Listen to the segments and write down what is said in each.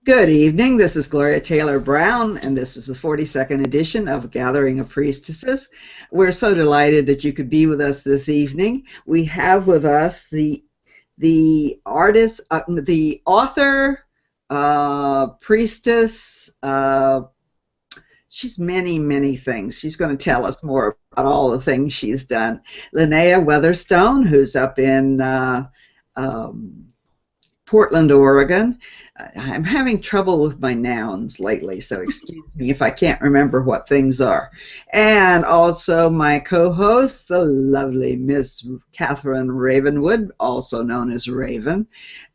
Good evening. This is Gloria Taylor Brown, and this is the 42nd edition of Gathering of Priestesses. We're so delighted that you could be with us this evening. We have with us the artist, the author, priestess. She's many, many things. She's going to tell us more about all the things she's done. Lunaea Weatherstone, who's up in Portland, Oregon. I'm having trouble with my nouns lately, so excuse me if I can't remember what things are. And also my co-host, the lovely Miss Catherine Ravenwood, also known as Raven.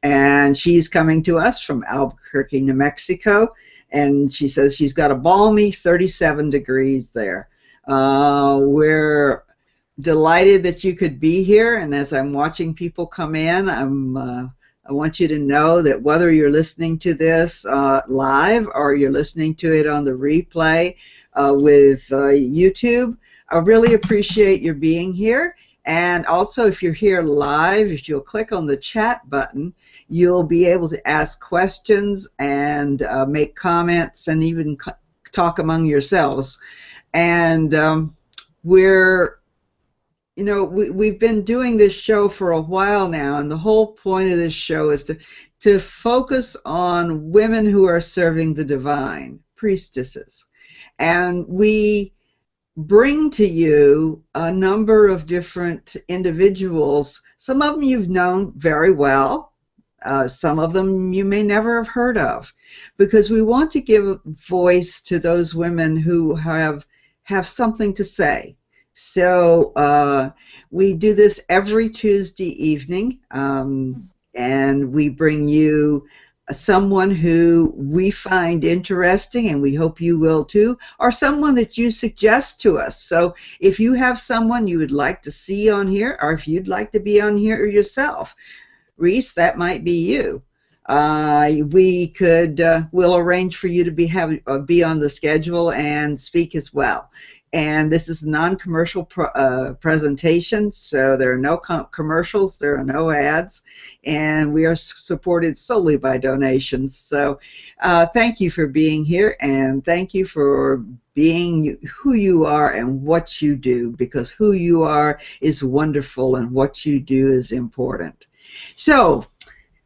And she's coming to us from Albuquerque, New Mexico. And she says she's got a balmy 37 degrees there. We're delighted that you could be here. And as I'm watching people come in, I want you to know that whether you're listening to this live or you're listening to it on the replay with YouTube, I really appreciate your being here. And also, if you're here live, if you'll click on the chat button, you'll be able to ask questions and make comments and even talk among yourselves. And we've been doing this show for a while now, and the whole point of this show is to focus on women who are serving the divine, priestesses. And we bring to you a number of different individuals. Some of them you've known very well. Some of them you may never have heard of, because we want to give voice to those women who have something to say. So we do this every Tuesday evening, and we bring you someone who we find interesting, and we hope you will too, or someone that you suggest to us. So if you have someone you would like to see on here, or if you'd like to be on here yourself, Reese, that might be you. We'll arrange for you to be on the schedule and speak as well. And this is a non-commercial presentation, so there are no commercials, there are no ads, and we are supported solely by donations. So thank you for being here, and thank you for being who you are and what you do, because who you are is wonderful and what you do is important. So,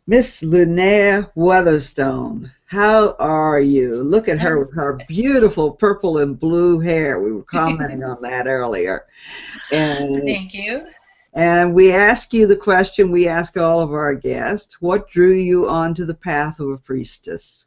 Miss Lunaea Weatherstone, how are you? Look at her with her beautiful purple and blue hair. We were commenting on that earlier. And, thank you. And we ask you the question we ask all of our guests: what drew you onto the path of a priestess?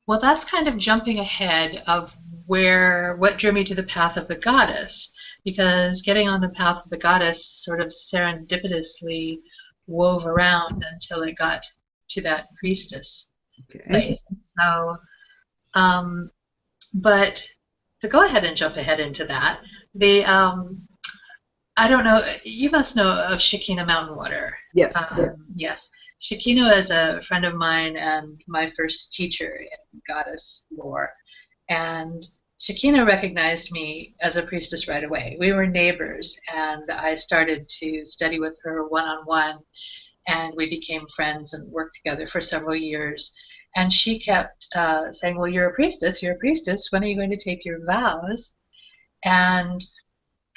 Well, that's kind of jumping ahead of what drew me to the path of the goddess, because getting on the path of the goddess sort of serendipitously wove around until it got to that priestess place. So, but to go ahead and jump ahead into that, I don't know, you must know of Shekinah Mountain Water. Yes. Yes. Shekinah is a friend of mine and my first teacher in goddess lore. And Shekinah recognized me as a priestess right away. We were neighbors, and I started to study with her one-on-one, and we became friends and worked together for several years. And she kept saying, well, you're a priestess, when are you going to take your vows? And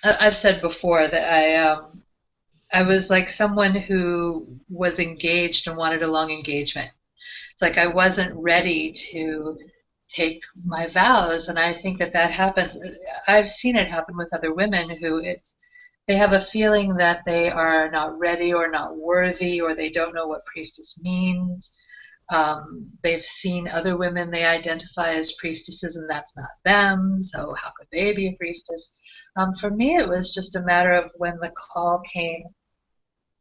I've said before that I was like someone who was engaged and wanted a long engagement. It's like I wasn't ready to take my vows, and I think that happens. I've seen it happen with other women who they have a feeling that they are not ready or not worthy, or they don't know what priestess means. They've seen other women they identify as priestesses, and that's not them, so how could they be a priestess? For me, it was just a matter of when the call came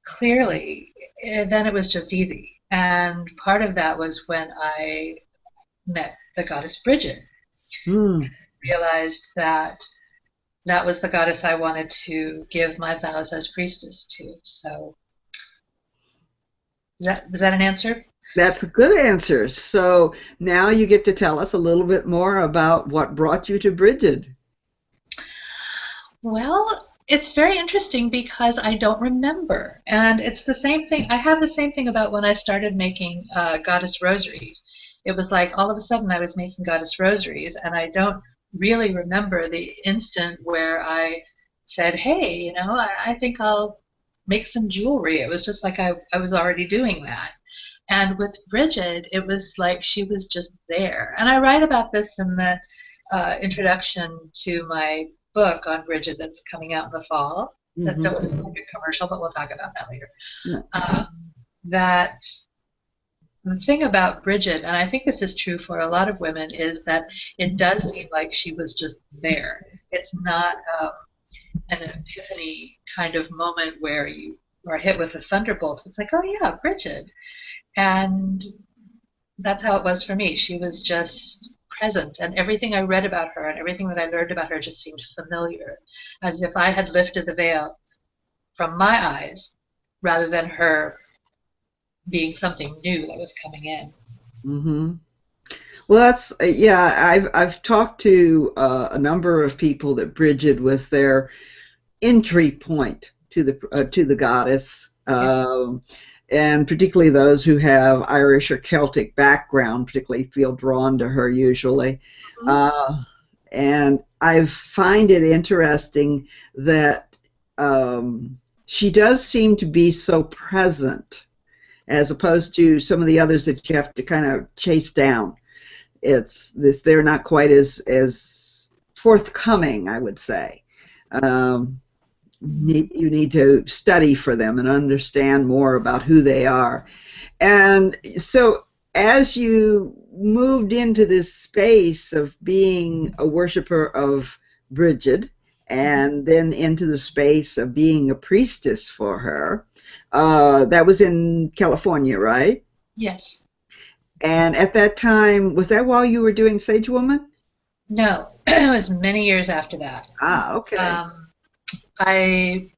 clearly, then it was just easy. And part of that was when I met the goddess Brigid. Realized that was the goddess I wanted to give my vows as priestess to. So, is that an answer? That's a good answer. So now you get to tell us a little bit more about what brought you to Brigid. Well, It's very interesting because I don't remember. And it's the same thing. I have the same thing about when I started making goddess rosaries. It was like all of a sudden I was making goddess rosaries, and I don't really remember the instant where I said, hey, I think I'll make some jewelry. It was just like I was already doing that. And with Brigid, it was like she was just there. And I write about this in the introduction to my book on Brigid that's coming out in the fall. That's Mm-hmm. always like a commercial, but we'll talk about that later. No. That the thing about Brigid, and I think this is true for a lot of women, is that it does seem like she was just there. It's not an epiphany kind of moment where you are hit with a thunderbolt. It's like, oh yeah, Brigid. And that's how it was for me. She was just present, and everything I read about her and everything that I learned about her just seemed familiar, as if I had lifted the veil from my eyes rather than her being something new that was coming in. Mm-hmm. Well, that's yeah. I've talked to a number of people that Brigid was their entry point to the goddess, Yeah. and particularly those who have Irish or Celtic background, particularly feel drawn to her usually. Mm-hmm. Uh, and I find it interesting that she does seem to be so present, as opposed to some of the others that you have to kind of chase down. It's this; they're not quite as forthcoming, I would say. Um, you need to study for them and understand more about who they are. And so as you moved into this space of being a worshiper of Brigid and then into the space of being a priestess for her, that was in California, right? Yes. And at that time, was that while you were doing Sage Woman? No, it was many years after that. Ah, okay. I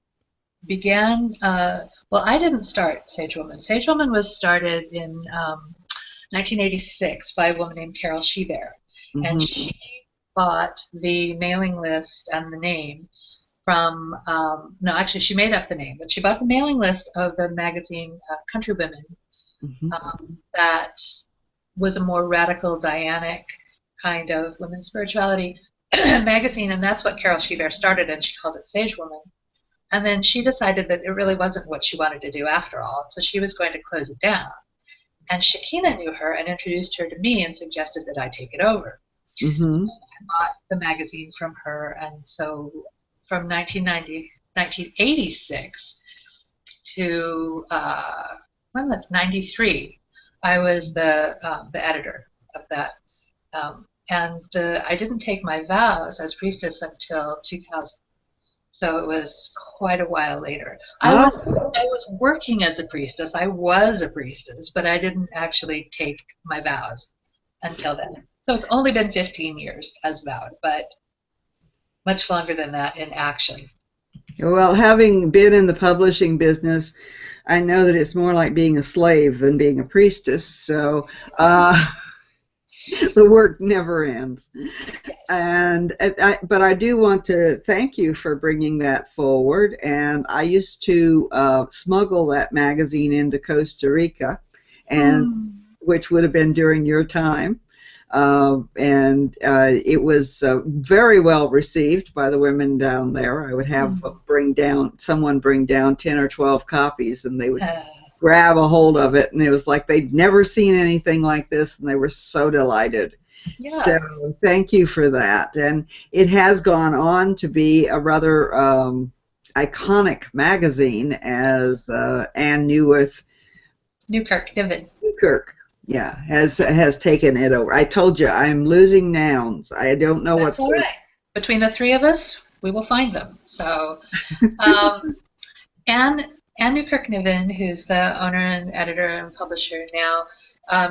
began, well, I didn't start Sage Woman. Sage Woman was started in 1986 by a woman named Carol Shebear. And Mm-hmm. she bought the mailing list and the name from, no, actually, she made up the name, but she bought the mailing list of the magazine Country Women Mm-hmm. that was a more radical, Dianic kind of women's spirituality magazine, and that's what Carol Shebear started, and she called it Sage Woman. And then she decided that it really wasn't what she wanted to do after all, so she was going to close it down. And Shakina knew her and introduced her to me and suggested that I take it over. Mm-hmm. So I bought the magazine from her, and so from 1986 to when was 93, I was the editor of that. And I didn't take my vows as priestess until 2000. So it was quite a while later. I Oh, was working as a priestess. I was a priestess, but I didn't actually take my vows until then. So it's only been 15 years as vowed, but much longer than that in action. well, having been in the publishing business, I know that it's more like being a slave than being a priestess. So the work never ends. Yes. But I do want to thank you for bringing that forward. And I used to smuggle that magazine into Costa Rica, and which would have been during your time. It was very well received by the women down there. I would have someone bring down 10 or 12 copies, and they would grab a hold of it, and it was like they'd never seen anything like this, and they were so delighted. Yeah. So thank you for that. And it has gone on to be a rather iconic magazine, as Anne Newkirk has taken it over. I told you I'm losing nouns. I don't know what's all going. right. Between the three of us, we will find them. So, Anne Newkirk-Niven, who's the owner and editor and publisher now,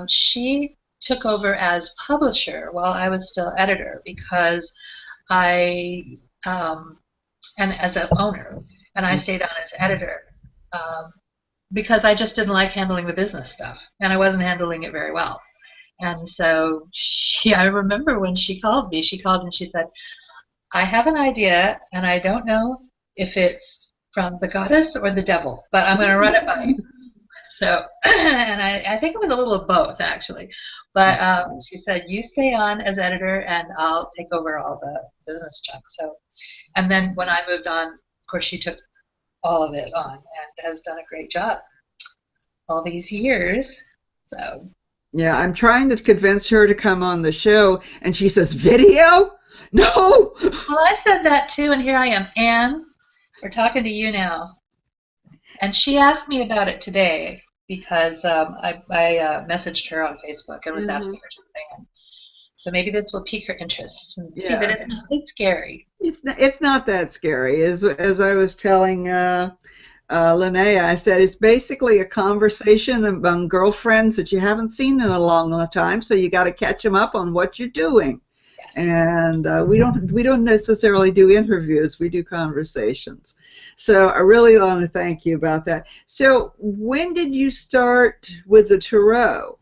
she took over as publisher while I was still editor, because and as an owner, and I stayed on as editor. Because I just didn't like handling the business stuff, and I wasn't handling it very well. And so I remember when she called and she said, I have an idea, and I don't know if it's from the goddess or the devil, but I'm going to run it by you. So, and I think it was a little of both, actually. But she said, you stay on as editor, and I'll take over all the business junk. So, and then when I moved on, of course, she took all of it on and has done a great job all these years. So. Yeah, I'm trying to convince her to come on the show, and she says, video? No! Well, I said that too, and here I am. Anne, we're talking to you now. And she asked me about it today because I messaged her on Facebook and was asking her something. So maybe this will pique her interest and see that it's not too scary. It's not that scary. As I was telling Lunaea, I said it's basically a conversation among girlfriends that you haven't seen in a long time, so you got to catch them up on what you're doing. And we don't necessarily do interviews. We do conversations. So I really want to thank you about that. So when did you start with the tarot?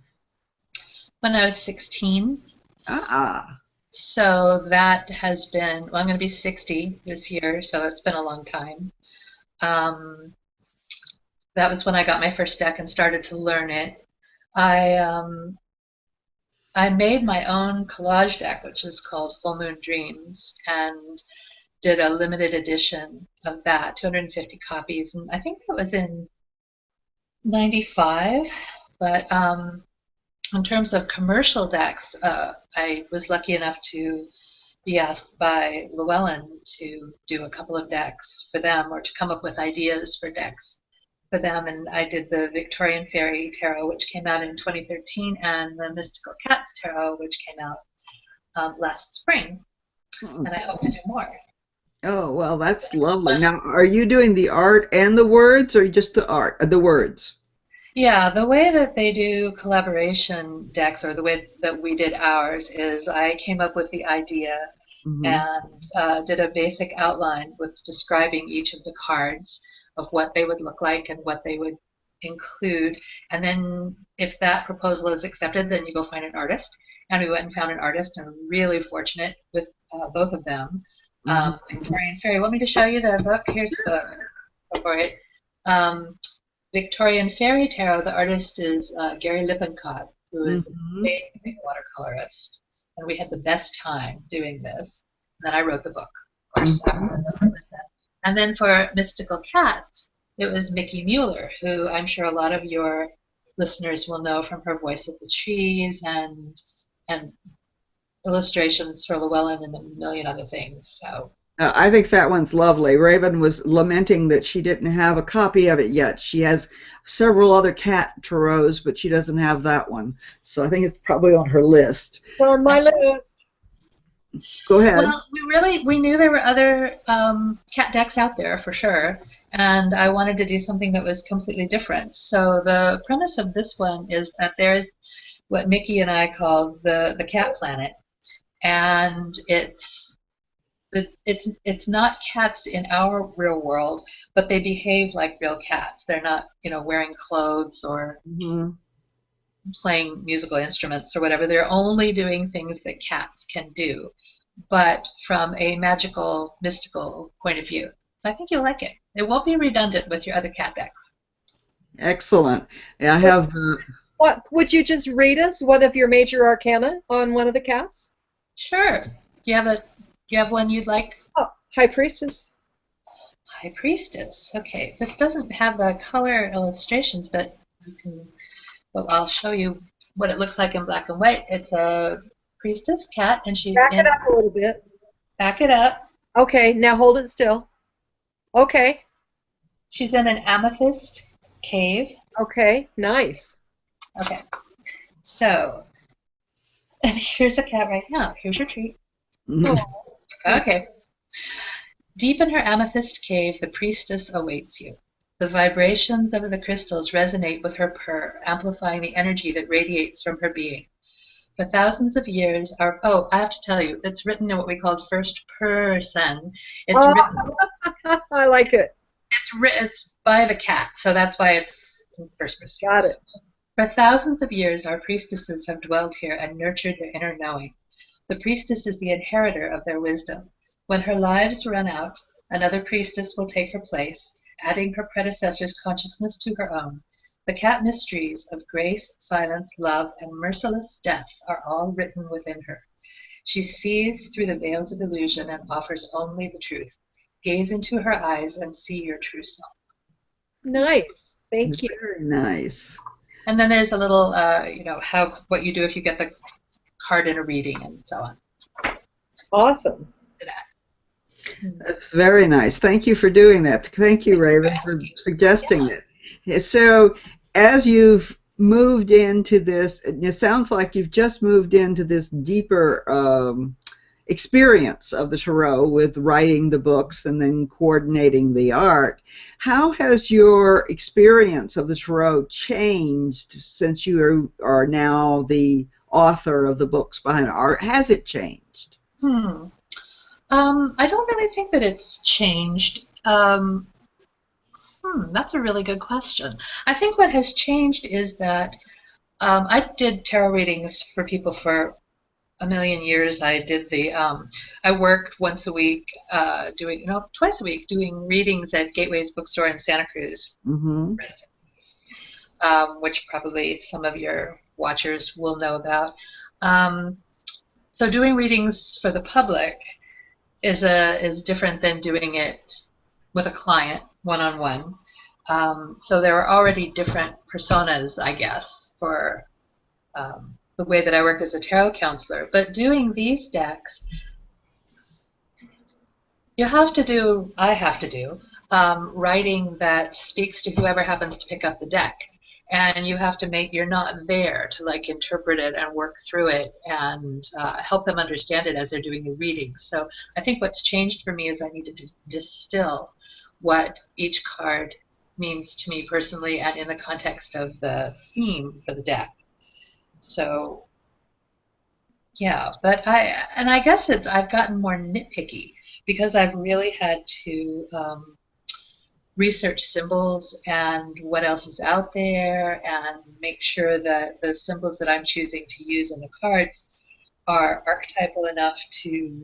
When I was 16. Ah. So that has been, well, I'm going to be 60 this year, so it's been a long time. That was when I got my first deck and started to learn it. I made my own collage deck, which is called Full Moon Dreams, and did a limited edition of that, 250 copies, and I think that was in 95. But in terms of commercial decks, I was lucky enough to be asked by Llewellyn to do a couple of decks for them, or to come up with ideas for decks for them, and I did the Victorian Fairy Tarot, which came out in 2013, and the Mystical Cats Tarot, which came out last spring, and I hope to do more. Oh, well, that's lovely. Now, are you doing the art and the words, or just the art, the words? Yeah, the way that they do collaboration decks, or the way that we did ours, is I came up with the idea and did a basic outline with describing each of the cards of what they would look like and what they would include. And then if that proposal is accepted, then you go find an artist. And we went and found an artist, and we're really fortunate with both of them. Victorian Fairy. Want me to show you the book? Here's the book for it. Victorian Fairy Tarot, the artist is Gary Lippincott, who is an amazing watercolorist. And we had the best time doing this. And then I wrote the book, of course. And then for Mystical Cats, it was Mickie Mueller, who I'm sure a lot of your listeners will know from her Voice of the Trees and illustrations for Llewellyn and a million other things. So I think that one's lovely. Raven was lamenting that she didn't have a copy of it yet. She has several other cat tarots, but she doesn't have that one. So I think it's probably on her list. It's on my list. Go ahead. Well, we knew there were other cat decks out there for sure, and I wanted to do something that was completely different. So the premise of this one is that there's what Mickie and I called the cat planet, and it's not cats in our real world, but they behave like real cats. They're not, wearing clothes or playing musical instruments or whatever. They're only doing things that cats can do, but from a magical, mystical point of view. So I think you'll like it. It won't be redundant with your other cat decks. Excellent. I have the... What would you just read us one of your major arcana on one of the cats? Sure. You have one you'd like? Oh, High Priestess. High Priestess. Okay. This doesn't have the color illustrations, but I'll show you what it looks like in black and white. It's a priestess cat, and she's Back it up a little bit. Back it up. Okay, now hold it still. Okay. She's in an amethyst cave. Okay, nice. Okay. So, and here's the cat right now. Here's your treat. Okay. Deep in her amethyst cave, the priestess awaits you. The vibrations of the crystals resonate with her purr, amplifying the energy that radiates from her being. For thousands of years, I have to tell you, it's written in what we call first person. I like it. It's by the cat, so that's why it's in first person. Got it. For thousands of years, our priestesses have dwelled here and nurtured their inner knowing. The priestess is the inheritor of their wisdom. When her lives run out, Another priestess will take her place, adding her predecessor's consciousness to her own. The cat mysteries of grace, silence, love, and merciless death are all written within her. She sees through the veils of illusion and offers only the truth. Gaze into her eyes and see your true self. Nice. Thank you. Very nice. And then there's a little, what you do if you get the card in a reading and so on. Awesome. That's very nice. Thank you for doing that. Thank you, Raven, for suggesting it. So, as you've moved into this, it sounds like you've just moved into this deeper experience of the tarot with writing the books and then coordinating the art. How has your experience of the tarot changed since you are now the author of the books behind art? Has it changed? I don't really think that it's changed. That's a really good question. I think what has changed is that I did tarot readings for people for a million years. I did I worked once a week, twice a week, doing readings at Gateway's bookstore in Santa Cruz, which probably some of your watchers will know about. So doing readings for the public is different than doing it with a client one-on-one. So there are already different personas, I guess, for the way that I work as a tarot counselor. But doing these decks, I have to do writing that speaks to whoever happens to pick up the deck. And you have to you're not there to like interpret it and work through it and help them understand it as they're doing the readings. So I think what's changed for me is I needed to distill what each card means to me personally and in the context of the theme for the deck. So yeah, but I guess I've gotten more nitpicky because I've really had to research symbols and what else is out there and make sure that the symbols that I'm choosing to use in the cards are archetypal enough to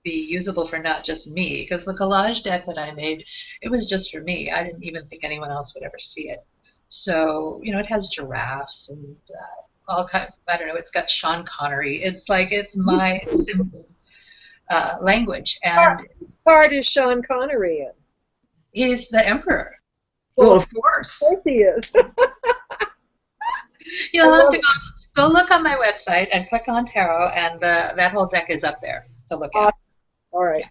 be usable for not just me, because the collage deck that I made, it was just for me. I didn't even think anyone else would ever see it. So, it has giraffes and all kind. I don't know. It's got Sean Connery. It's my symbol language. And What part is Sean Connery in? He's the emperor. Well, of course. Of course he is. You'll have to go look on my website and click on tarot, and that whole deck is up there to look at. All right.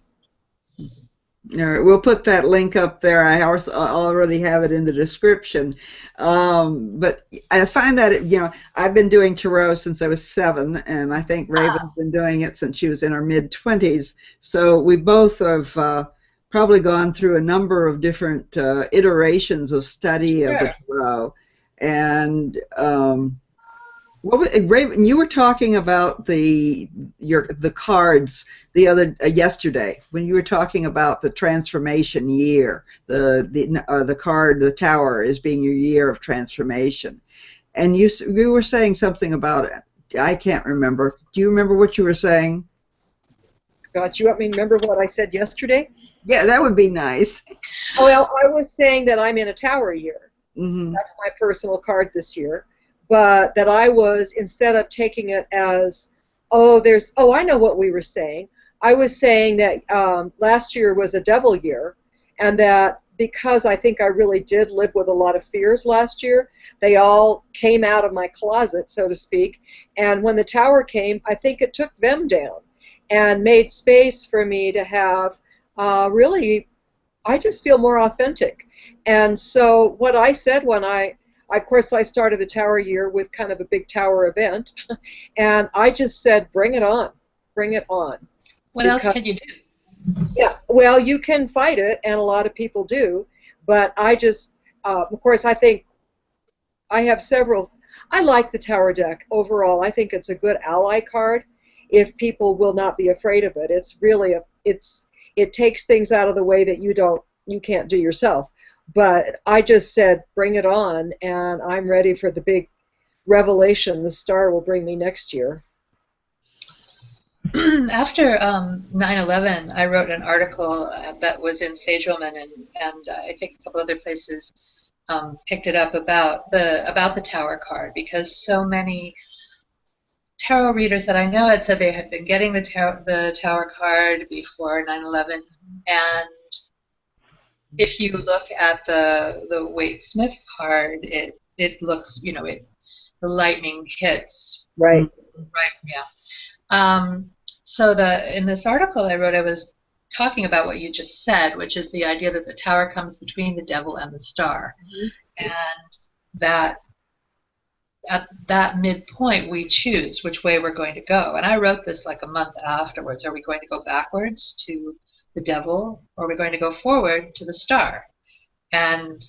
All right, we'll put that link up there. I already have it in the description. But I find that, I've been doing tarot since I was 7, and I think Raven's been doing it since she was in her mid-20s. So we both have probably gone through a number of different iterations of study of the tarot. And Raven, you were talking about the cards yesterday when you were talking about the transformation year. The card, the Tower, is being your year of transformation, and you were saying something about it. I can't remember. Do you remember what you were saying? God, you want me to remember what I said yesterday? Yeah, that would be nice. Well, I was saying that I'm in a Tower year. Mm-hmm. That's my personal card this year. But that I was, instead of taking it as, I know what we were saying. I was saying that last year was a devil year, and that because I think I really did live with a lot of fears last year, they all came out of my closet, so to speak. And when the Tower came, I think it took them down and made space for me to have really, I just feel more authentic. And so what I said when of course, I started the Tower year with kind of a big Tower event, and I just said, bring it on, bring it on. What else can you do? Yeah, well, you can fight it, and a lot of people do, but I just, of course, I think I have several. I like the Tower deck overall. I think it's a good ally card if people will not be afraid of it. It's really it takes things out of the way that you can't do yourself. But I just said, bring it on, and I'm ready for the big revelation the star will bring me next year. After 9/11, I wrote an article that was in Sagewoman and I think a couple other places picked it up about the Tower card, because so many tarot readers that I know had said they had been getting the Tower card before 9/11, and if you look at the Waite Smith card, it looks, the lightning hits. Right. Right. Yeah. So in this article I wrote, I was talking about what you just said, which is the idea that the Tower comes between the devil and the star, and that at that midpoint we choose which way we're going to go. And I wrote this like a month afterwards. Are we going to go backwards to the devil, or are we going to go forward to the star? And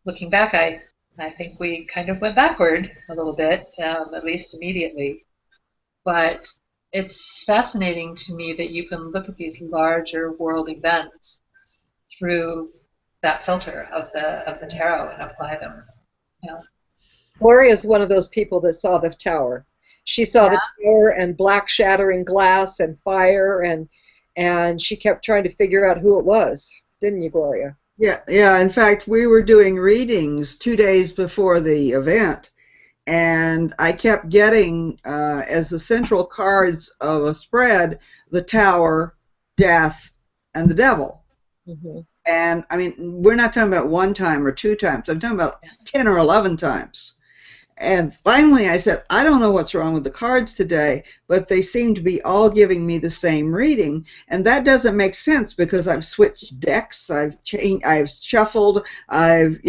looking back, I think we kind of went backward a little bit, at least immediately. But it's fascinating to me that you can look at these larger world events through that filter of the tarot and apply them. Yeah. Gloria is one of those people that saw the tower. She saw the tower and black shattering glass and fire, and she kept trying to figure out who it was, didn't you, Gloria? Yeah. In fact, we were doing readings 2 days before the event, and I kept getting, as the central cards of a spread, the Tower, Death, and the Devil. Mm-hmm. And, I mean, we're not talking about 1 time or 2 times. I'm talking about 10 or 11 times. And finally I said, I don't know what's wrong with the cards today, but they seem to be all giving me the same reading. And that doesn't make sense, because I've switched decks, I've changed, I've shuffled, and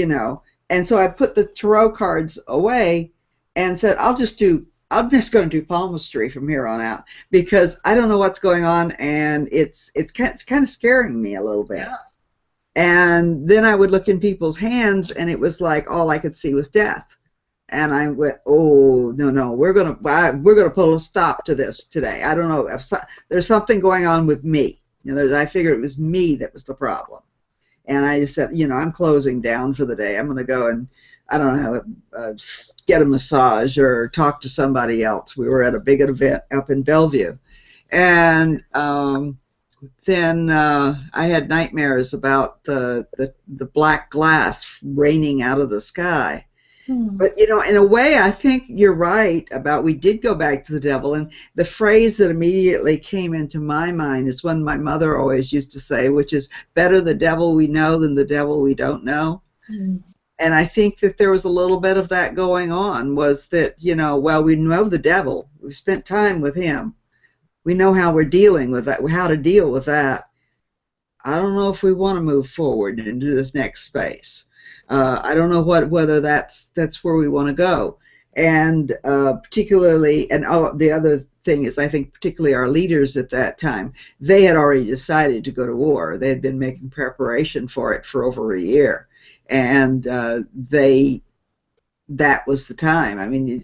so I put the tarot cards away and said, I'm just going to do palmistry from here on out, because I don't know what's going on, and it's kind of scaring me a little bit. Yeah. And then I would look in people's hands, and it was like all I could see was death. And I went, oh, no, we're gonna put a stop to this today. I don't know, there's something going on with me. I figured it was me that was the problem. And I just said, I'm closing down for the day. I'm going to go and, I don't know, get a massage or talk to somebody else. We were at a big event up in Bellevue. And then I had nightmares about the black glass raining out of the sky. But, in a way, I think you're right about we did go back to the devil. And the phrase that immediately came into my mind is one my mother always used to say, which is, better the devil we know than the devil we don't know. Mm. And I think that there was a little bit of that going on, was that, well, we know the devil. We've spent time with him. We know how we're dealing with that, how to deal with that. I don't know if we want to move forward into this next space. I don't know whether that's where we want to go, and particularly, and the other thing is, I think particularly our leaders at that time, they had already decided to go to war. They had been making preparation for it for over a year, and that was the time. I mean,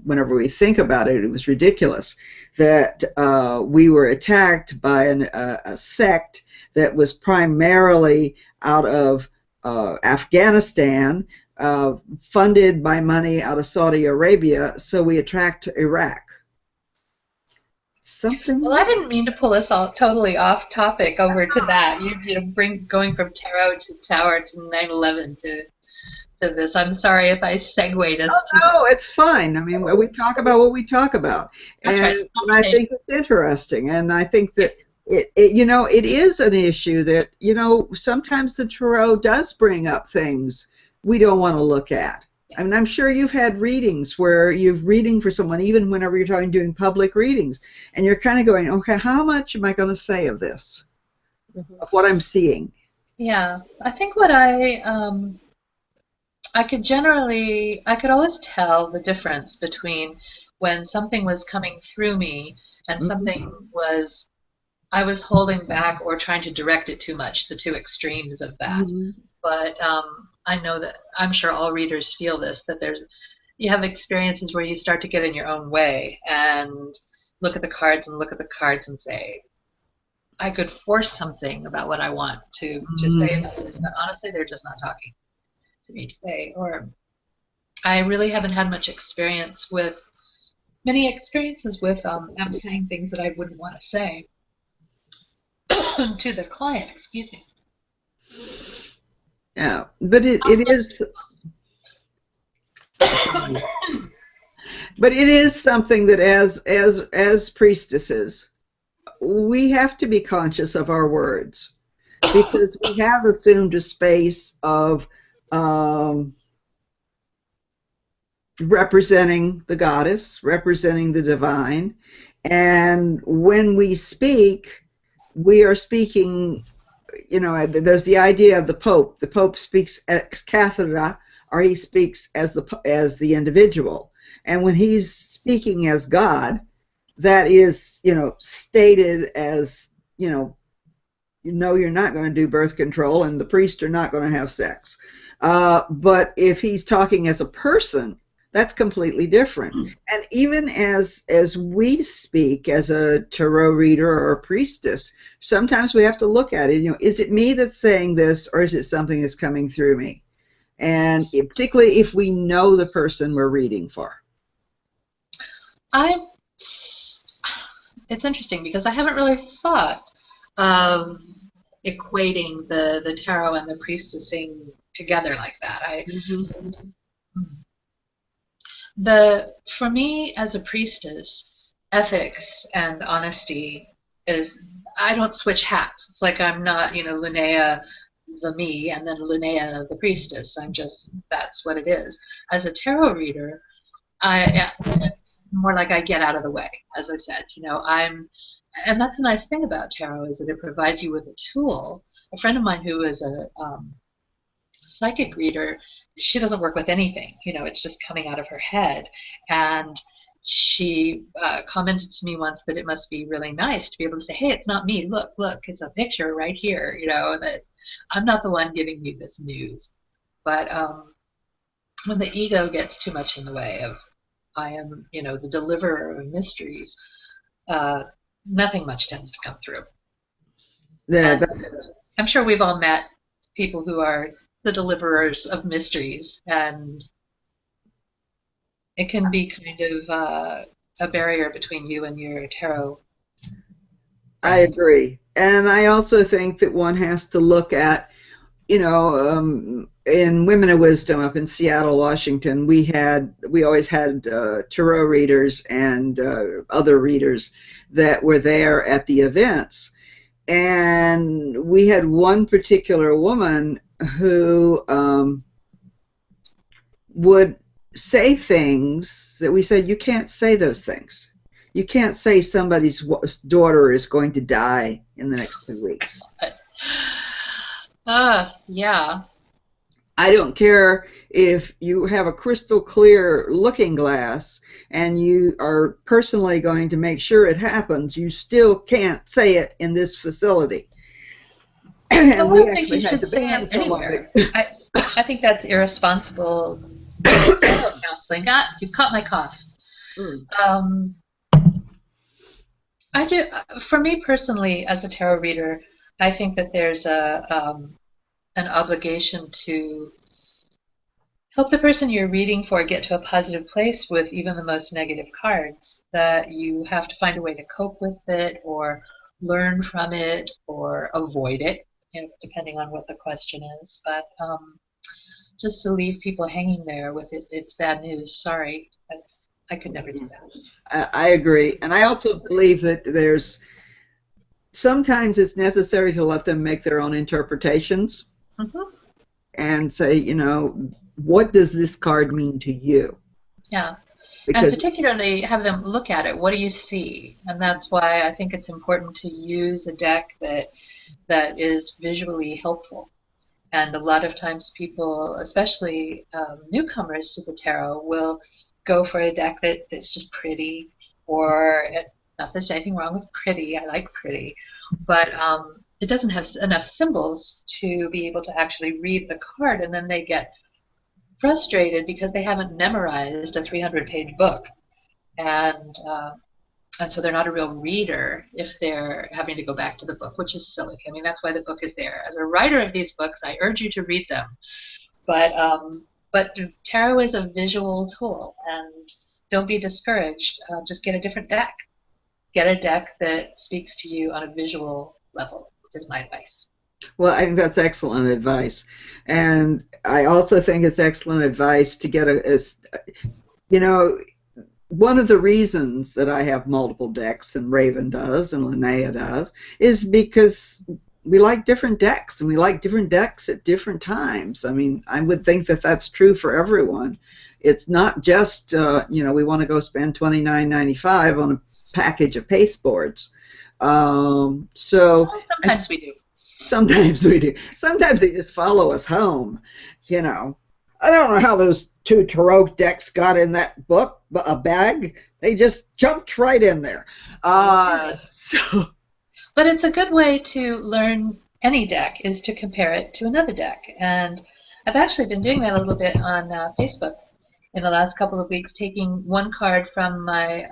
whenever we think about it, it was ridiculous that we were attacked by a sect that was primarily out of Afghanistan, funded by money out of Saudi Arabia, so we attacked Iraq. Something. Well, I didn't mean to pull us all totally off topic over to that. Going from tarot to tower to 9/11 to this. I'm sorry if I segued us. No, it's fine. I mean, we talk about what we talk about, and I think it's interesting, and I think that. It is an issue that, sometimes the tarot does bring up things we don't want to look at. I mean, I'm sure you've had readings where you're reading for someone, even whenever you're doing public readings, and you're kind of going, okay, how much am I going to say of this, of what I'm seeing? Yeah, I think what I could always tell the difference between when something was coming through me and something I was holding back or trying to direct it too much, the two extremes of that. Mm-hmm. But I know that, I'm sure all readers feel this, that you have experiences where you start to get in your own way and look at the cards and say, I could force something about what I want to say about this, but honestly, they're just not talking to me today. Or I really haven't had much experience with many experiences with them saying things that I wouldn't want to say to the client. Excuse me. Yeah, but it is. But it is something that as priestesses, we have to be conscious of our words, because we have assumed a space of representing the goddess, representing the divine, and when we speak, we are speaking. You know, there's the idea of the Pope. The Pope speaks ex cathedra, or he speaks as the individual. And when he's speaking as God, that is, you know, stated as, you know, you're not going to do birth control, and the priests are not going to have sex. But if he's talking as a person, that's completely different. And even as we speak as a tarot reader or a priestess, sometimes we have to look at it. You know, is it me that's saying this, or is it something that's coming through me? And particularly if we know the person we're reading for. It's interesting because I haven't really thought of equating the tarot and the priestessing together like that. For me as a priestess, ethics and honesty is, I don't switch hats. It's like I'm not, you know, Lunaea the me and then Lunaea the priestess. I'm just, that's what it is. As a tarot reader, it's more like I get out of the way, as I said. You know, and that's a nice thing about tarot, is that it provides you with a tool. A friend of mine who is a psychic reader, she doesn't work with anything. You know, it's just coming out of her head. And she commented to me once that it must be really nice to be able to say, hey, it's not me. Look, it's a picture right here. You know, that I'm not the one giving you this news. But when the ego gets too much in the way of, I am, you know, the deliverer of mysteries, nothing much tends to come through. Yeah, I'm sure we've all met people who are the deliverers of mysteries, and it can be kind of a barrier between you and your tarot. I agree. And I also think that one has to look at, you know, in Women of Wisdom up in Seattle, Washington, we always had tarot readers and other readers that were there at the events. And we had one particular woman who would say things that we said, you can't say those things. You can't say somebody's daughter is going to die in the next 2 weeks. Yeah. I don't care if you have a crystal clear looking glass and you are personally going to make sure it happens, you still can't say it in this facility. And we actually had to ban some of it. I think that's irresponsible counseling. You've caught my cough. I do. For me personally, as a tarot reader, I think that there's an obligation to help the person you're reading for get to a positive place with even the most negative cards. That you have to find a way to cope with it, or learn from it, or avoid it, you know, depending on what the question is. But just to leave people hanging there with it, it's bad news. Sorry, I could never do that. I agree, and I also believe that sometimes it's necessary to let them make their own interpretations and say, you know, what does this card mean to you? Yeah, and particularly have them look at it. What do you see? And that's why I think it's important to use a deck that is visually helpful. And a lot of times people, especially newcomers to the tarot, will go for a deck that's just pretty, or not that there's anything wrong with pretty. I like pretty, but it doesn't have enough symbols to be able to actually read the card, and then they get frustrated because they haven't memorized a 300-page book, and so they're not a real reader if they're having to go back to the book, which is silly. I mean, that's why the book is there. As a writer of these books, I urge you to read them. But tarot is a visual tool, and don't be discouraged. Just get a different deck. Get a deck that speaks to you on a visual level, is my advice. Well, I think that's excellent advice. And I also think it's excellent advice to get one of the reasons that I have multiple decks, and Raven does, and Lunaea does, is because we like different decks, and we like different decks at different times. I mean, I would think that that's true for everyone. It's not just, we want to go spend $29.95 on a package of pasteboards. Well, sometimes we do. Sometimes we do. Sometimes they just follow us home. I don't know how those 2 tarot decks got in that book, a bag. They just jumped right in there. But it's a good way to learn any deck, is to compare it to another deck. And I've actually been doing that a little bit on Facebook in the last couple of weeks, taking one card from my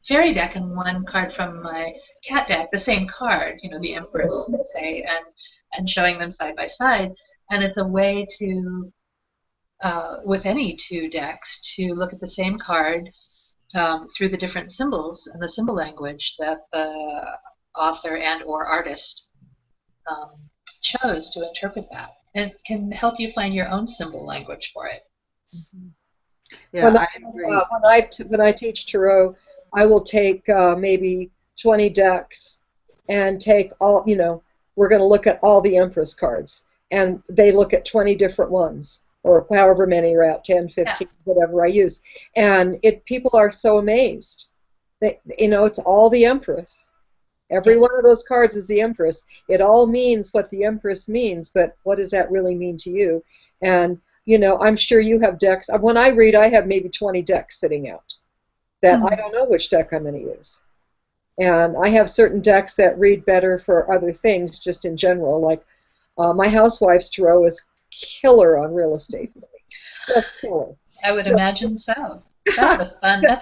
fairy deck and one card from my cat deck, the same card, the Empress, say, and showing them side by side. And it's a way to, with any 2 decks, to look at the same card through the different symbols and the symbol language that the author and or artist chose to interpret that. And it can help you find your own symbol language for it. Mm-hmm. Yeah, I agree. When I teach tarot, I will take maybe 20 decks and take all, we're going to look at all the Empress cards. And they look at 20 different ones, or however many are out, 10, 15, whatever I use. And people are so amazed. It's all the Empress. Every one of those cards is the Empress. It all means what the Empress means, but what does that really mean to you? And, I'm sure you have decks. When I read, I have maybe 20 decks sitting out that I don't know which deck I'm going to use. And I have certain decks that read better for other things, just in general. Like my housewife's tarot is killer on real estate. Just killer. I would imagine so. That's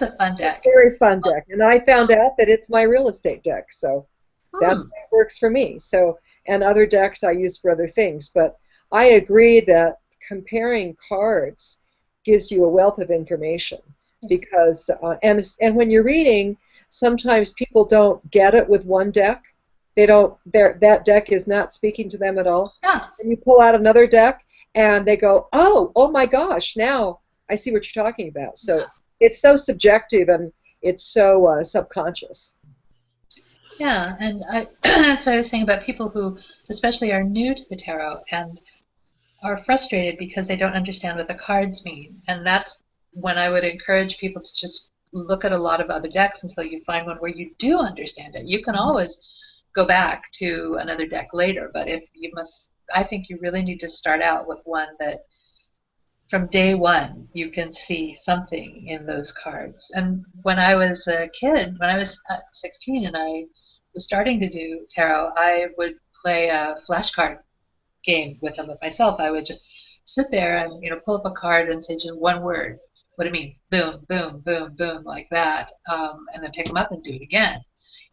a fun deck. Very fun deck. And I found out that it's my real estate deck, so that works for me. So, and other decks I use for other things. But I agree that comparing cards gives you a wealth of information, because and when you're reading, sometimes people don't get it with one deck. That deck is not speaking to them at all. Yeah. And you pull out another deck and they go, oh my gosh, now I see what you're talking about. So it's so subjective and it's so subconscious. Yeah, and that's what I was saying about people who especially are new to the tarot and are frustrated because they don't understand what the cards mean. And that's when I would encourage people to just look at a lot of other decks until you find one where you do understand it. You can always go back to another deck later, but I think you really need to start out with one that from day one you can see something in those cards. And when I was a kid, when I was 16 and I was starting to do tarot, I would play a flashcard game with them with myself. I would just sit there and pull up a card and say just one word, what it means, boom, boom, boom, boom, like that, and then pick them up and do it again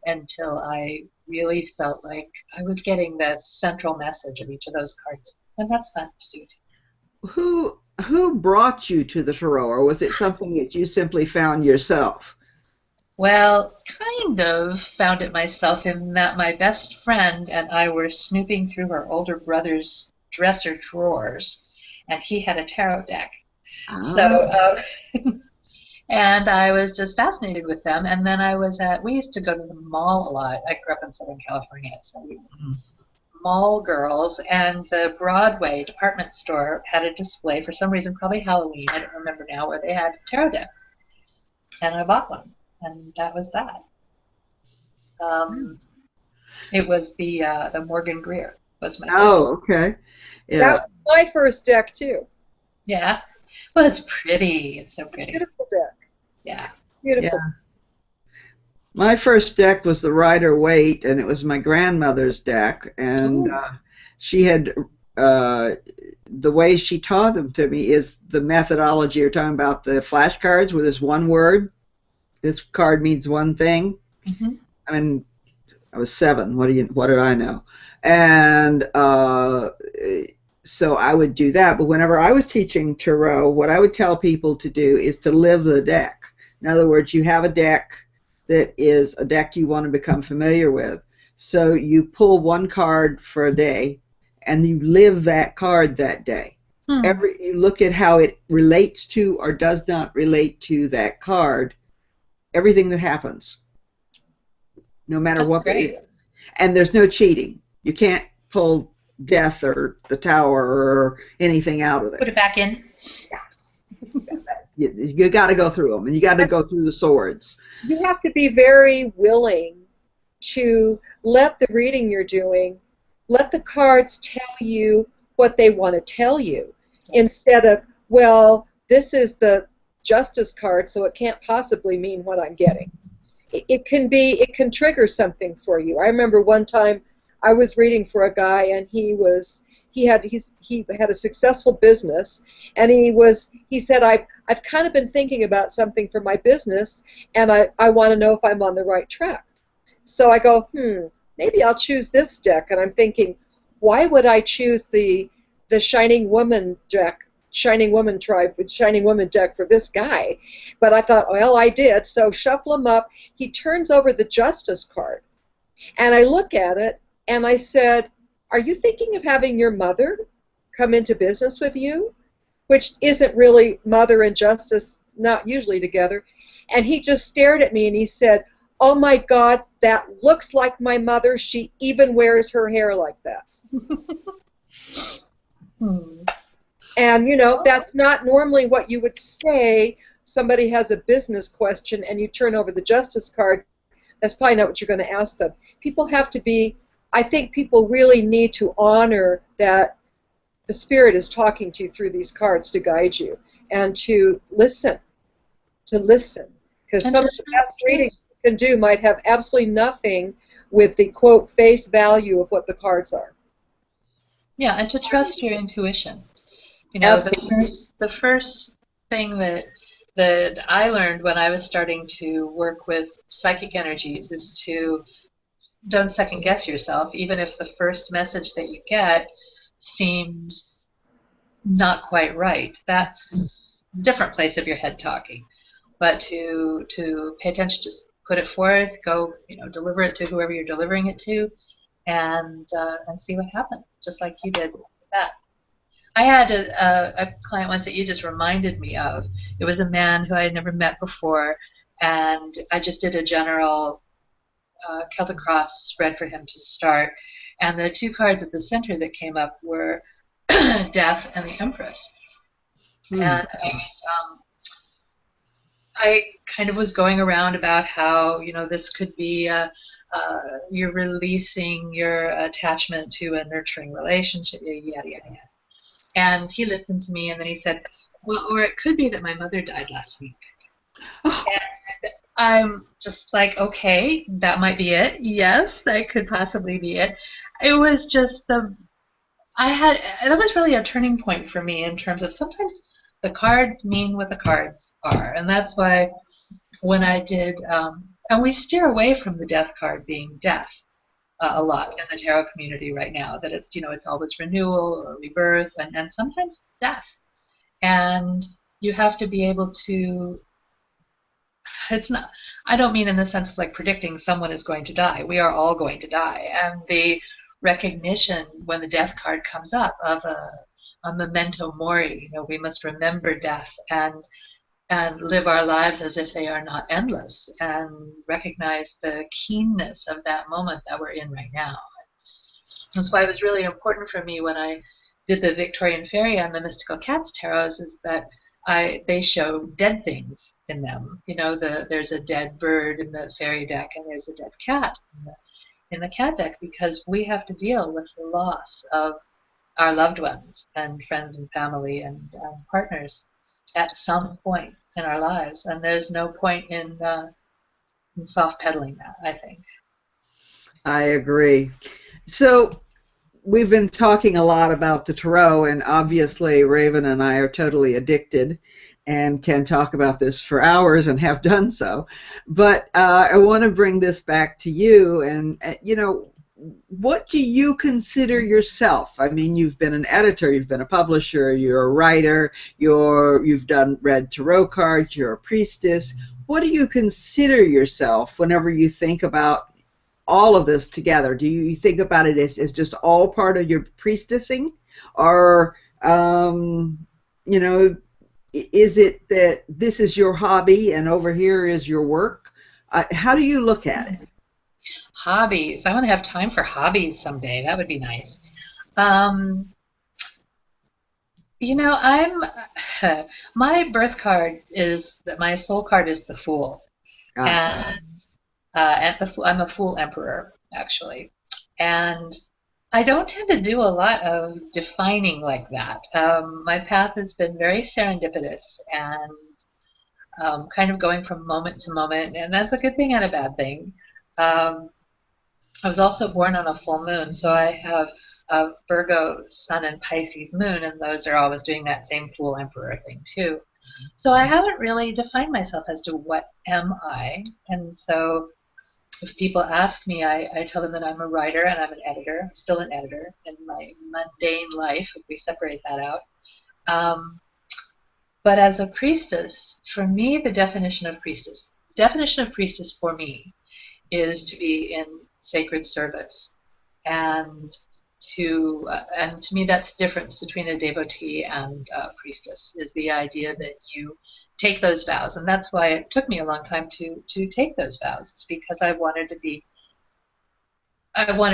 until I really felt like I was getting the central message of each of those cards. And that's fun to do too. Who brought you to the tarot, or was it something that you simply found yourself? Well, kind of found it myself in that my best friend and I were snooping through her older brother's dresser drawers, and he had a tarot deck. So, and I was just fascinated with them. And then we used to go to the mall a lot. I grew up in Southern California, so we were mall girls, and the Broadway department store had a display for some reason, probably Halloween, I don't remember now, where they had tarot decks. And I bought one, and that was that. It was the Morgan Greer was my first. Okay. Yeah. That was my first deck too. Yeah. Well, it's pretty. It's so pretty. Beautiful deck. Yeah. Beautiful. Yeah. My first deck was the Rider-Waite, and it was my grandmother's deck, and she had the way she taught them to me is the methodology. You're talking about the flashcards where there's one word. This card means one thing. Mm-hmm. I mean, I was 7. What did I know? And so I would do that. But whenever I was teaching tarot, what I would tell people to do is to live the deck. In other words, you have a deck that is a deck you want to become familiar with. So you pull one card for a day, and you live that card that day. You look at how it relates to or does not relate to that card, everything that happens, no matter That's what great. it is. And there's no cheating. You can't pull death or the tower or anything out of it. Put it back in. You got to go through them, and you got to go through the swords. You have to be very willing to let the reading you're doing, let the cards tell you what they want to tell you, instead of, well, this is the Justice card, so it can't possibly mean what I'm getting. It can trigger something for you. I remember one time I was reading for a guy, and he had a successful business, and he said, I've kind of been thinking about something for my business, and I want to know if I'm on the right track. So I go, maybe I'll choose this deck, and I'm thinking, why would I choose the Shining Woman deck, Shining Woman tribe with Shining Woman deck for this guy? But I thought, well, I did. So shuffle him up. He turns over the Justice card, and I look at it, and I said, are you thinking of having your mother come into business with you? Which isn't really mother and justice, not usually together. And he just stared at me and he said, oh my God, that looks like my mother. She even wears her hair like that. And, you know, that's not normally what you would say. Somebody has a business question and you turn over the Justice card. That's probably not what you're going to ask them. People have to be, I think people really need to honor that the Spirit is talking to you through these cards to guide you, and to listen. Because some of the best readings you can do might have absolutely nothing with the, quote, face value of what the cards are. Yeah, and to trust your intuition. You know, the first thing that I learned when I was starting to work with psychic energies is to don't second guess yourself, even if the first message that you get seems not quite right. That's a different place of your head talking. But to pay attention, just put it forth, go, you know, deliver it to whoever you're delivering it to, and see what happens, just like you did with that. I had a client once that you just reminded me of. It was a man who I had never met before, and I just did a general Celtic Cross spread for him to start. And the two cards at the center that came up were Death and the Empress. And I kind of was going around about how, you know, this could be you're releasing your attachment to a nurturing relationship, yada, yada, yada. And he listened to me, and then he said, well, or it could be that my mother died last week. And I'm just like, okay, that might be it. Yes, that could possibly be it. It was just that was really a turning point for me in terms of sometimes the cards mean what the cards are. And that's why when I did, and we steer away from the death card being death a lot in the tarot community right now, that it's, you know, it's always renewal or rebirth and sometimes death. And you have to be able to, it's not, I don't mean in the sense of like predicting someone is going to die. We are all going to die. And the recognition when the death card comes up of a memento mori, you know, we must remember death and live our lives as if they are not endless, and recognize the keenness of that moment that we're in right now. That's why it was really important for me when I did the Victorian Fairy and the Mystical Cats tarots, is that they show dead things in them. You know, there's a dead bird in the fairy deck, and there's a dead cat in the cat deck, because we have to deal with the loss of our loved ones and friends and family and partners at some point in our lives, and there's no point in soft pedaling that, I think. I agree. So we've been talking a lot about the tarot, and obviously Raven and I are totally addicted and can talk about this for hours and have done so. But I want to bring this back to you, and you know, what do you consider yourself? I mean, you've been an editor, you've been a publisher, you're a writer, you've read tarot cards, you're a priestess. what do you consider yourself whenever you think about all of this together? Do you think about it as just all part of your priestessing, or you know, is it that this is your hobby and over here is your work? How do you look at it? Hobbies. I want to have time for hobbies someday. That would be nice. Um, I'm my birth card is that my soul card is the Fool, Uh, and I'm a Fool Emperor actually, and I don't tend to do a lot of defining like that. My path has been very serendipitous and kind of going from moment to moment, and that's a good thing and a bad thing. Um, I was also born on a full moon, so I have a Virgo sun and Pisces moon, and those are always doing that same Fool Emperor thing too. So I haven't really defined myself as to what am I, and so if people ask me, I tell them that I'm a writer and I'm an editor. I'm still an editor in my mundane life, if we separate that out. Um, but as a priestess, for me, the definition of priestess for me is to be in sacred service, and to me that's the difference between a devotee and a priestess, is the idea that you take those vows, and that's why it took me a long time to take those vows. It's because I wanted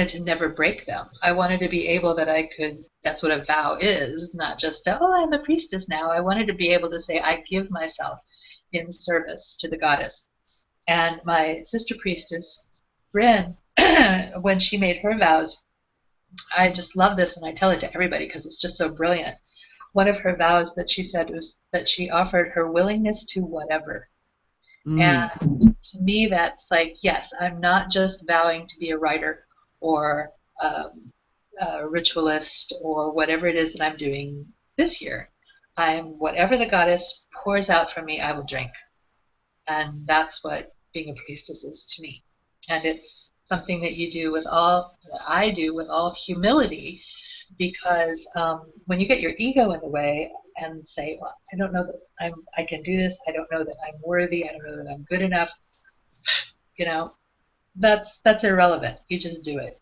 to never break them. I wanted to be able that I could, that's what a vow is, not just, oh, I'm a priestess now. I wanted to be able to say, I give myself in service to the goddess. And my sister priestess, Bryn, when she made her vows, I just love this and I tell it to everybody because it's just so brilliant. One of her vows that she said was that she offered her willingness to whatever. mm. And to me, that's like, yes, I'm not just vowing to be a writer or a ritualist or whatever it is that I'm doing this year. I'm whatever the goddess pours out from me, I will drink. And that's what being a priestess is to me. And it's something that I do with all humility, because when you get your ego in the way and say, well, I don't know that I can do this, I don't know that I'm worthy, I don't know that I'm good enough, you know, that's irrelevant. You just do it.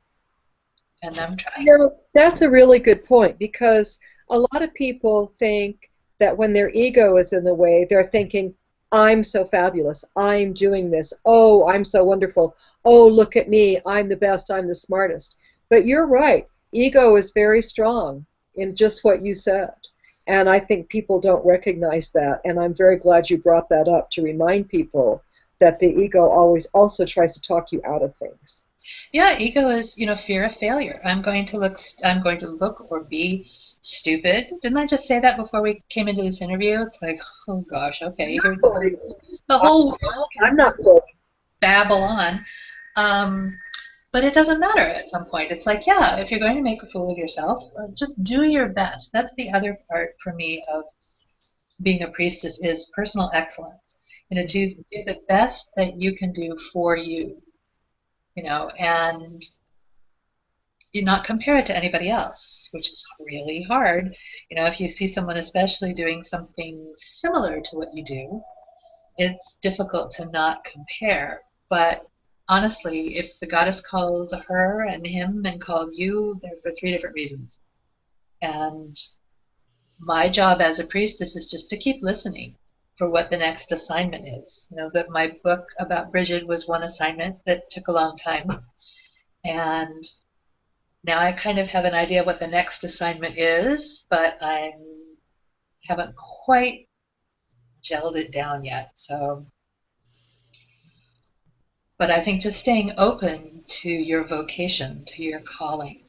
And I'm trying. That's a really good point, because a lot of people think that when their ego is in the way, they're thinking, I'm so fabulous, I'm doing this, oh, I'm so wonderful, oh, look at me, I'm the best, I'm the smartest. But you're right, ego is very strong in just what you said. And I think people don't recognize that, and I'm very glad you brought that up to remind people that the ego always also tries to talk you out of things. Yeah, ego is, fear of failure. I'm going to look or be stupid. Didn't I just say that before we came into this interview? It's like, oh gosh, okay, here's the whole world I'm not quoting. babble on. But it doesn't matter at some point. It's like, yeah, if you're going to make a fool of yourself, just do your best. That's the other part for me of being a priestess, is personal excellence. Do the best that you can do for you, and you not compare it to anybody else, which is really hard. If you see someone especially doing something similar to what you do, it's difficult to not compare. But honestly, if the goddess called her and him and called you, they're for three different reasons. And my job as a priestess is just to keep listening for what the next assignment is. That my book about Brigid was one assignment that took a long time. And now I kind of have an idea what the next assignment is, but I haven't quite gelled it down yet. But I think just staying open to your vocation, to your calling,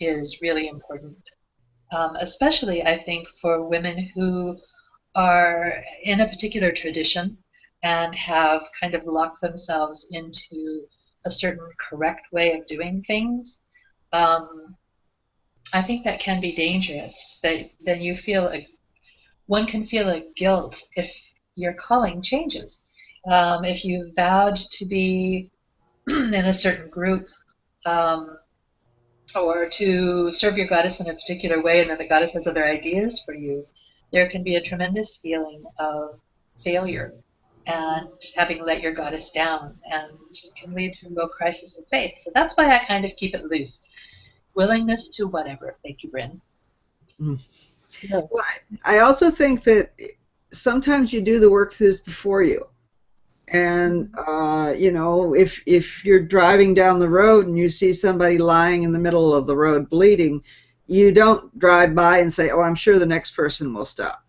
is really important. Especially, I think, for women who are in a particular tradition and have kind of locked themselves into a certain correct way of doing things. I think that can be dangerous. That then one can feel a guilt if your calling changes. If you vowed to be in a certain group, um, or to serve your goddess in a particular way, and then the goddess has other ideas for you, there can be a tremendous feeling of failure. and having let your goddess down, and can lead to a real crisis of faith. So that's why I kind of keep it loose. Willingness to whatever. Thank you, Bryn. Yes. Well, I also think that sometimes you do the work that's before you. And you know, if you're driving down the road and you see somebody lying in the middle of the road bleeding, you don't drive by and say, "Oh, I'm sure the next person will stop."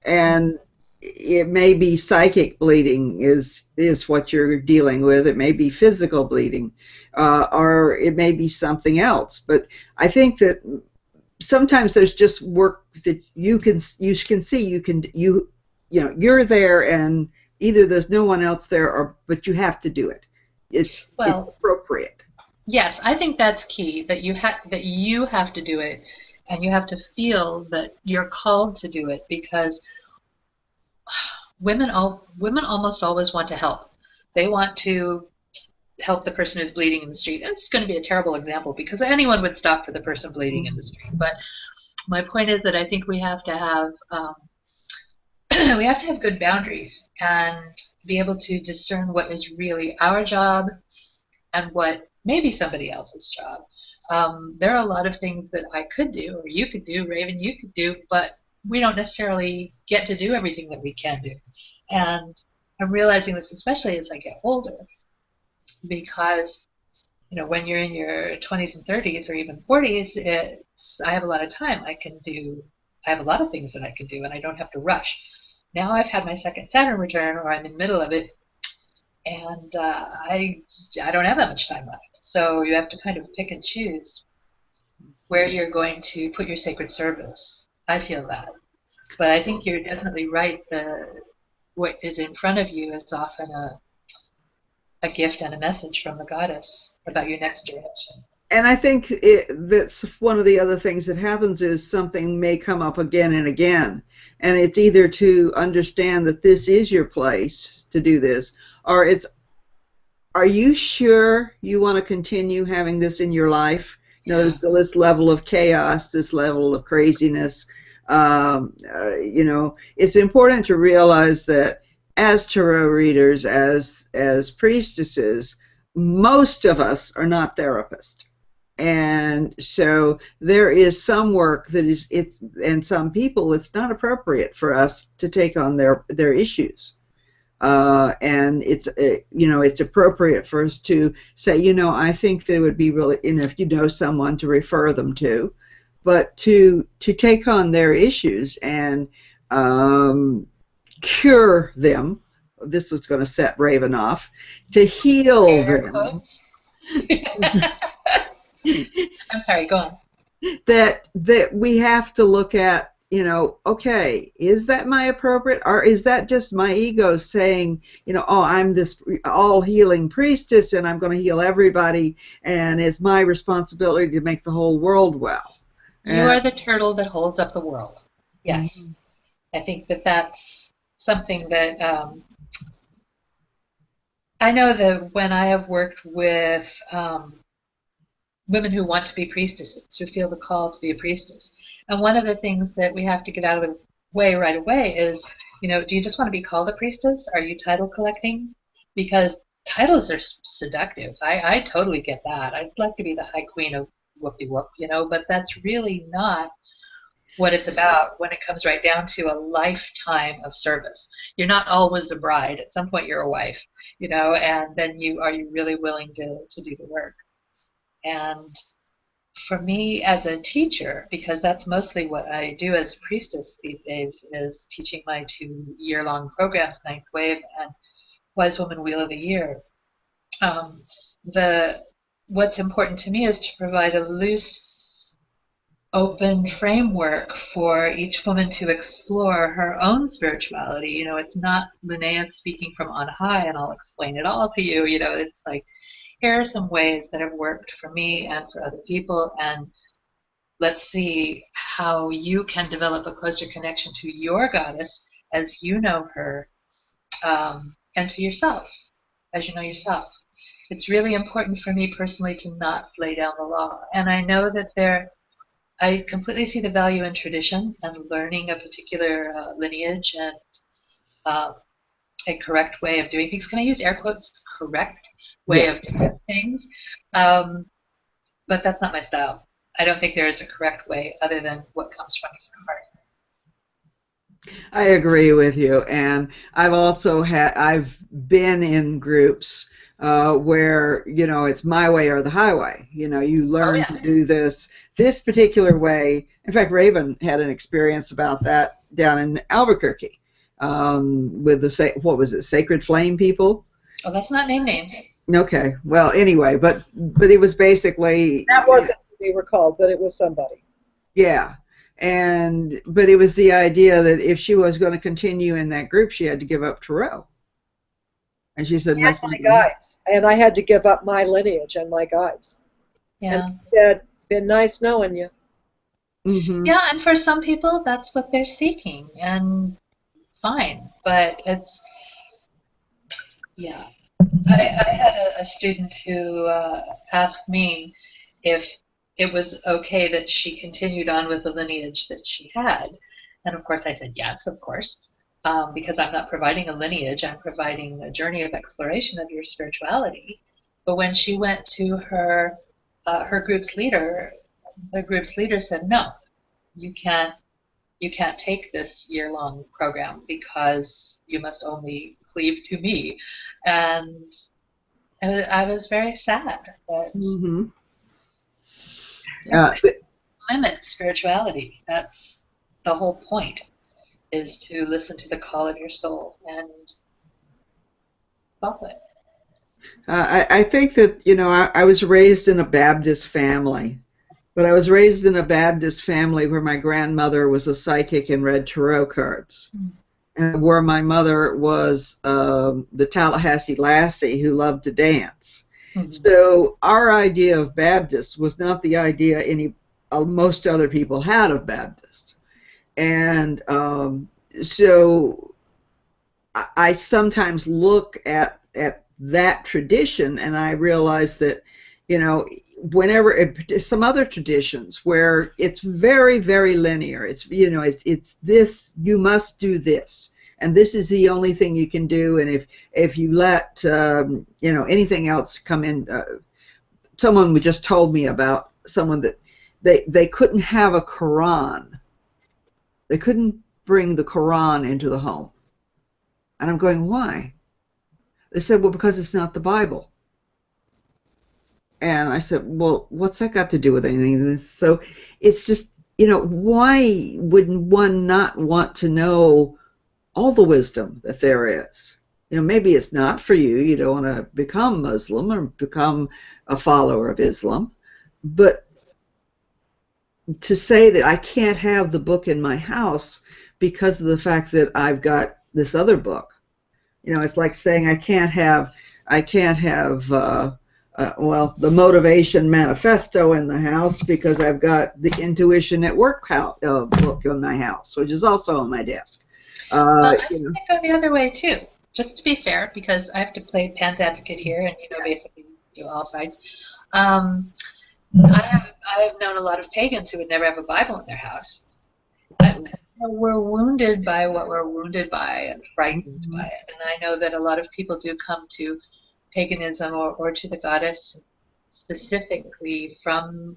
And it may be psychic bleeding is what you're dealing with. It may be physical bleeding, or it may be something else. But I think that sometimes there's just work that you can see. You know, you're there, and either there's no one else there, or but you have to do it. It's appropriate. Yes, I think that's key. That you have to do it, and you have to feel that you're called to do it, because women almost always want to help. They want to help the person who's bleeding in the street. It's going to be a terrible example because anyone would stop for the person bleeding in the street. But my point is that I think we have to have good boundaries and be able to discern what is really our job and what may be somebody else's job. There are a lot of things that I could do, or you could do, Raven, you could do, but we don't necessarily get to do everything that we can do. And I'm realizing this especially as I get older, because you know, when you're in your 20s and 30s or even 40s, I have a lot of time. I have a lot of things that I can do, and I don't have to rush. Now I've had my second Saturn return, or I'm in the middle of it, and I don't have that much time left. So you have to kind of pick and choose where you're going to put your sacred service. I feel that. But I think you're definitely right. What is in front of you is often a gift and a message from the goddess about your next direction. And I think that's one of the other things that happens is something may come up again and again. And it's either to understand that this is your place to do this, or are you sure you want to continue having this in your life? You know, there's this level of chaos, this level of craziness. You know, it's important to realize that as tarot readers, as priestesses, most of us are not therapists. And so there is some work that and some people, it's not appropriate for us to take on their issues. And it's you know, it's appropriate for us to say, you know, I think that it would be really, you know, if you know someone to refer them to, but to take on their issues and cure them. This is going to set Raven off. To heal them. I'm sorry, go on. That we have to look at, you know, okay, is that my appropriate, or is that just my ego saying, you know, oh, I'm this all-healing priestess and I'm going to heal everybody and it's my responsibility to make the whole world well. You are the turtle that holds up the world. Yes. Mm-hmm. I think that's something that I know that when I have worked with women who want to be priestesses, who feel the call to be a priestess, and one of the things that we have to get out of the way right away is, you know, do you just want to be called a priestess? Are you title collecting? Because titles are seductive. I totally get that. I'd like to be the high queen of whoop-de-whoop, you know, but that's really not what it's about when it comes right down to a lifetime of service. You're not always a bride. At some point you're a wife, you know, and then are you really willing to do the work? And for me as a teacher, because that's mostly what I do as a priestess these days, is teaching my 2-year-long programs, Ninth Wave and Wisewoman Wheel of the Year. What's important to me is to provide a loose, open framework for each woman to explore her own spirituality. You know, it's not Lunaea speaking from on high and I'll explain it all to you. You know, it's like, here are some ways that have worked for me and for other people, and let's see how you can develop a closer connection to your goddess as you know her, and to yourself as you know yourself. It's really important for me personally to not lay down the law. And I know that I completely see the value in tradition and learning a particular lineage and a correct way of doing things. Can I use air quotes? Correct way of doing things. But that's not my style. I don't think there is a correct way other than what comes from your heart. I agree with you, and I've been in groups where it's my way or the highway. You learn to do this particular way. In fact, Raven had an experience about that down in Albuquerque with the what was it, Sacred Flame people? Oh, that's not names. Okay, well, anyway, but it was basically that wasn't what they were called, but it was somebody. Yeah. But it was the idea that if she was going to continue in that group, she had to give up Tarot. And she said, and my guides. And I had to give up my lineage and my guides. Yeah. And she said, been nice knowing you. Mm-hmm. Yeah, and for some people, that's what they're seeking. And fine. But it's, yeah. I had a student who asked me if it was okay that she continued on with the lineage that she had. And of course I said, yes, of course, because I'm not providing a lineage, I'm providing a journey of exploration of your spirituality. But when she went to her group's leader, the group's leader said, no, you can't take this year-long program because you must only cleave to me. And I was very sad that Mm-hmm. limit spirituality. That's the whole point, is to listen to the call of your soul and follow it. I think that, I was raised in a Baptist family, but I was raised in a Baptist family where my grandmother was a psychic and read tarot cards. Mm. And where my mother was the Tallahassee lassie who loved to dance. Mm-hmm. So our idea of Baptist was not the idea most other people had of Baptist. And so I sometimes look at that tradition and I realize that, whenever some other traditions where it's very, very linear, it's this, you must do this, and this is the only thing you can do, and if you let anything else come in. Someone just told me about someone that they couldn't have a Quran. They couldn't bring the Quran into the home. And I'm going, why? They said, well, because it's not the Bible. And I said, well, what's that got to do with anything? So it's just, why would one not want to know all the wisdom that there is? Maybe it's not for you. You don't want to become Muslim or become a follower of Islam. But to say that I can't have the book in my house because of the fact that I've got this other book, it's like saying I can't have the Motivation Manifesto in the house because I've got the Intuition at Work book in my house, which is also on my desk. Well, I think it go the other way too. Just to be fair, because I have to play Pan's advocate here, and basically do all sides. I have known a lot of pagans who would never have a Bible in their house. We're wounded by what we're wounded by and frightened by it, and I know that a lot of people do come to paganism or to the goddess specifically from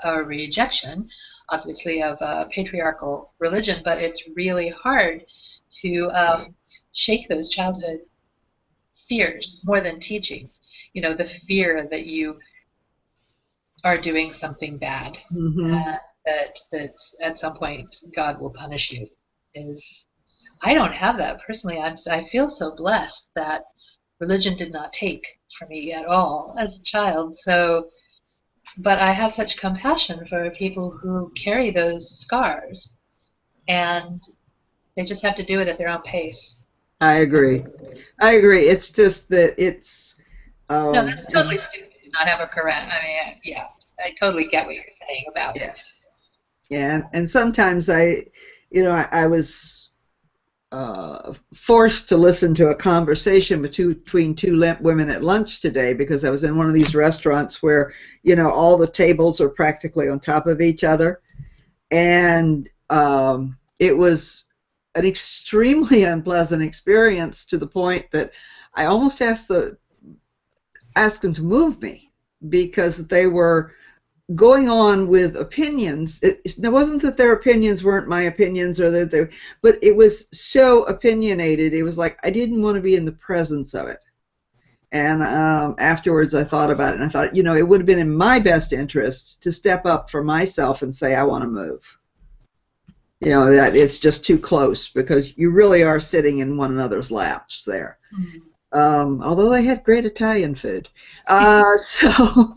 a rejection, obviously, of a patriarchal religion, but it's really hard to shake those childhood fears more than teachings. The fear that you are doing something bad, that at some point God will punish you. I don't have that personally. I feel so blessed that religion did not take for me at all as a child. So, but I have such compassion for people who carry those scars, and they just have to do it at their own pace. I agree. It's just that it's... no, that's totally stupid to not have a Quran. I mean, yeah, I totally get what you're saying about it. Yeah, and sometimes I was forced to listen to a conversation between two limp women at lunch today because I was in one of these restaurants where, all the tables are practically on top of each other. And it was an extremely unpleasant experience, to the point that I almost asked them to move me, because they were going on with opinions. It wasn't that their opinions weren't my opinions, or that they, but it was so opinionated. It was like I didn't want to be in the presence of it. And afterwards I thought about it, and I thought, it would have been in my best interest to step up for myself and say, I want to move. That it's just too close, because you really are sitting in one another's laps there. Mm-hmm. Although they had great Italian food. So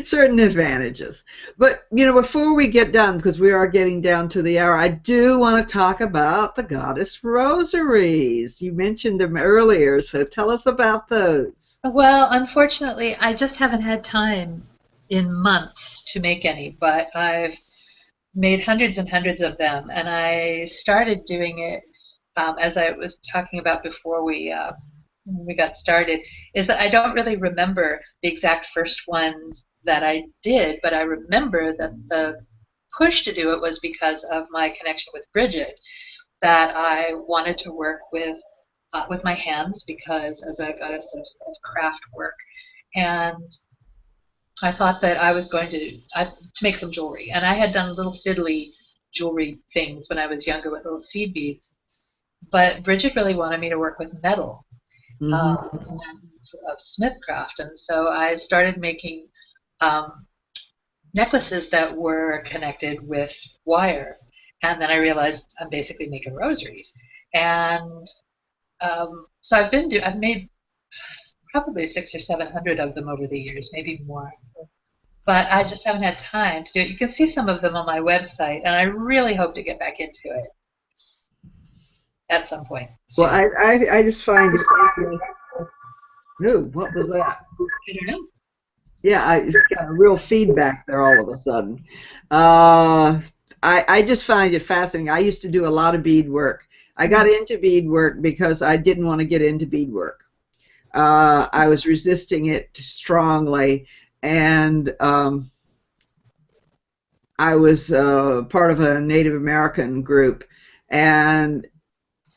certain advantages. But, before we get done, because we are getting down to the hour, I do want to talk about the goddess rosaries. You mentioned them earlier, so tell us about those. Well, unfortunately, I just haven't had time in months to make any, but I've made hundreds and hundreds of them, and I started doing it, as I was talking about before we got started, is that I don't really remember the exact first ones that I did, but I remember that the push to do it was because of my connection with Brigid, that I wanted to work with my hands, because as a goddess of craft work, and I thought that I was going to make some jewelry, and I had done little fiddly jewelry things when I was younger with little seed beads, but Brigid really wanted me to work with metal. Mm-hmm. Of smithcraft, and so I started making necklaces that were connected with wire, and then I realized I'm basically making rosaries, and so I've made probably 600 or 700 of them over the years, maybe more, but I just haven't had time to do it. You can see some of them on my website, and I really hope to get back into it at some point. Well, I just find it. No, what was that? I don't know. Yeah, I got a real feedback there all of a sudden. I just find it fascinating. I used to do a lot of bead work. I got into bead work because I didn't want to get into bead work. I was resisting it strongly, and I was part of a Native American group, and